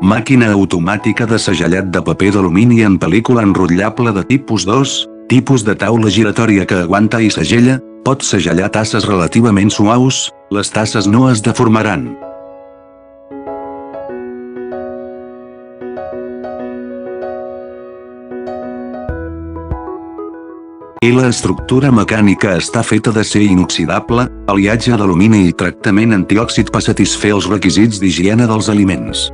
Màquina automàtica de segellat de paper d'alumini en pel·lícula enrotllable de tipus 2, tipus de taula giratòria que aguanta i segella, pot segellar tasses relativament suaus, les tasses no es deformaran. I la estructura mecànica està feta d'acer inoxidable, aliatge d'alumini i tractament antiòxid per satisfer els requisits d'higiene dels aliments.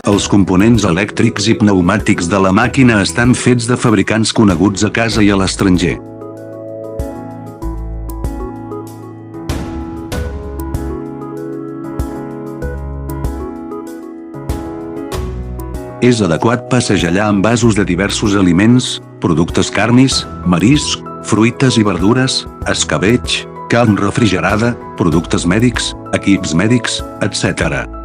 Els components elèctrics i pneumàtics de la màquina estan fets de fabricants coneguts a casa i a l'estranger. És adequat per segellar envasos de diversos aliments, productes carnis, mariscs, fruites i verdures, escabetx, carn refrigerada, productes mèdics, equips mèdics, etc.